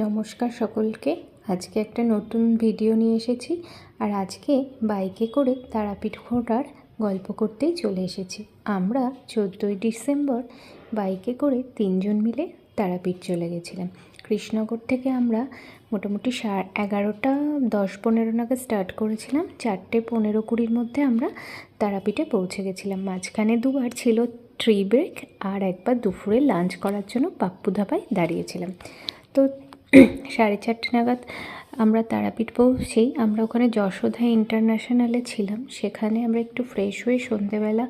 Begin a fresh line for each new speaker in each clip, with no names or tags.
নমস্কার সকলকে। আজকে একটা নতুন ভিডিও নিয়ে এসেছি। আর আজকে বাইকে করে তারাপীঠ ঘোরার গল্প করতেই চলে এসেছি। আমরা 14ই ডিসেম্বর বাইকে করে 3 জন মিলে তারাপীঠ চলে গেছিলাম। কৃষ্ণনগর থেকে আমরা মোটামুটি 11টা 10-15 নাগাদ স্টার্ট করেছিলাম। 4:15-20 মধ্যে আমরা তারাপীঠে পৌঁছে গেছিলাম। মাঝখানে দুবার ছিল ট্রি ব্রেক, আর একবার দুপুরে লাঞ্চ করার জন্য পাপ্পু ধাবায় দাঁড়িয়েছিলাম। তো 4:30 নাগাদ আমরা তারাপীঠ পৌঁছেই আমরা ওখানে যশোদা ইন্টারন্যাশনালে ছিলাম। সেখানে আমরা একটু ফ্রেশ হয়ে সন্ধেবেলা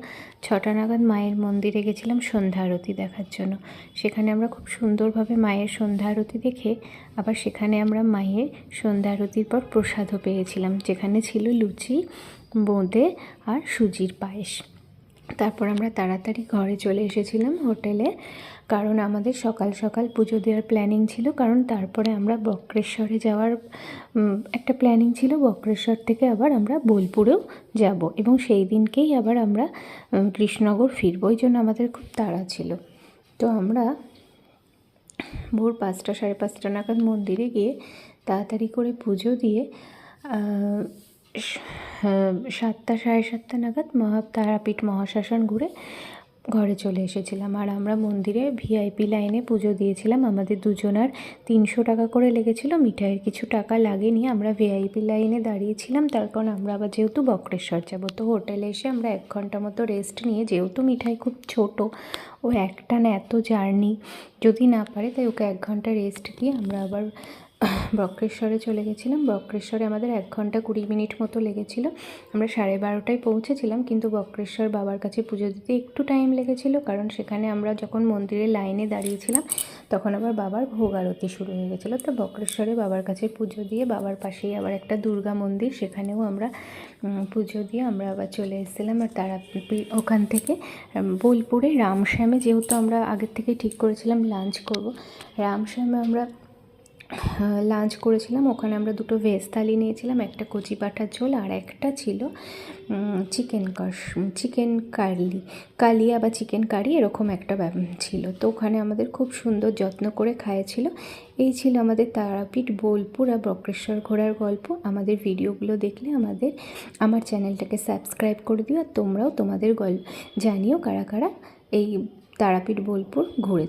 6টা নাগাদ মায়ের মন্দিরে গেছিলাম সন্ধ্যা আরতি দেখার জন্য। সেখানে আমরা খুব সুন্দরভাবে মায়ের সন্ধ্যা আরতি দেখে আবার সেখানে আমরা মায়ের সন্ধ্যা আরতির পর প্রসাদও পেয়েছিলাম, যেখানে ছিল লুচি, বোঁদে আর সুজির পায়েস। তারপর আমরা তাড়াতাড়ি ঘরে চলে এসেছিলাম হোটেলে, কারণ আমাদের সকাল সকাল পুজো দেওয়ার প্ল্যানিং ছিল। কারণ তারপরে আমরা বক্রেশ্বরে যাওয়ার একটা প্ল্যানিং ছিল। বক্রেশ্বর থেকে আবার আমরা বোলপুরেও যাব এবং সেই দিনকেই আবার আমরা কৃষ্ণনগর ফিরব। ওই জন্য আমাদের খুব তাড়া ছিল। তো আমরা ভোর 5টা 5:30 নাগাদ মন্দিরে গিয়ে তাড়াতাড়ি করে পুজো দিয়ে 7টা 7:30 নাগাদ তারাপীঠ মহাশ্মশান ঘুরে ঘরে চলে এসেছিলাম। আর আমরা মন্দিরে ভিআইপি লাইনে পুজো দিয়েছিলাম। আমাদের দুজনার 300 টাকা করে লেগেছিল, মিঠাইয়ের কিছু টাকা লাগেনি। আমরা ভিআইপি লাইনে দাঁড়িয়েছিলাম, তার কারণ আমরা আবার যেহেতু বক্রেশ্বর যাব। তো হোটেলে এসে আমরা 1 ঘন্টা মতো রেস্ট নিয়ে, যেহেতু মিঠাই খুব ছোট, ও একটানা এত জার্নি যদি না পারে, তাই ওকে 1 ঘন্টা রেস্ট দিয়ে আমরা আবার বক্রেশ্বরে চলে গেছিলাম। বক্রেশ্বরে আমাদের 1 ঘন্টা 20 মিনিট মতো লেগেছিল। আমরা 12:30টায় পৌঁছেছিলাম, কিন্তু বক্রেশ্বর বাবার কাছে পুজো দিতে একটু টাইম লেগেছিল, কারণ সেখানে আমরা যখন মন্দিরের লাইনে দাঁড়িয়েছিলাম তখন আবার বাবার ভোগ আরতি শুরু হয়ে গেছিলো। তো বক্রেশ্বরে বাবার কাছে পুজো দিয়ে, বাবার পাশেই আবার একটা দুর্গা মন্দির, সেখানেও আমরা পুজো দিয়ে আমরা আবার চলে এসেছিলাম। আর ওখান থেকে বোলপুরে রামশ্যামে, যেহেতু আমরা আগের থেকে ঠিক করেছিলাম লাঞ্চ করব, রামশ্যামে আমরা লাঞ্চ করেছিলাম। ওখানে আমরা 2টো ভেজ থালি নিয়েছিলাম, একটা কচি পাঁঠার ঝোল আর একটা ছিল চিকেন কালিয়া বা চিকেন কারি, এরকম একটা ছিল। তো ওখানে আমাদের খুব সুন্দর যত্ন করে খাইয়েছিল। এই ছিল আমাদের তারাপীঠ, বোলপুর আর বক্রেশ্বর ঘোরার গল্প। আমাদের ভিডিওগুলো দেখলে আমার চ্যানেলটাকে সাবস্ক্রাইব করে দিও। আর তোমরাও তোমাদের জানিও কারা কারা এই তারাপীঠ বোলপুর ঘুরে।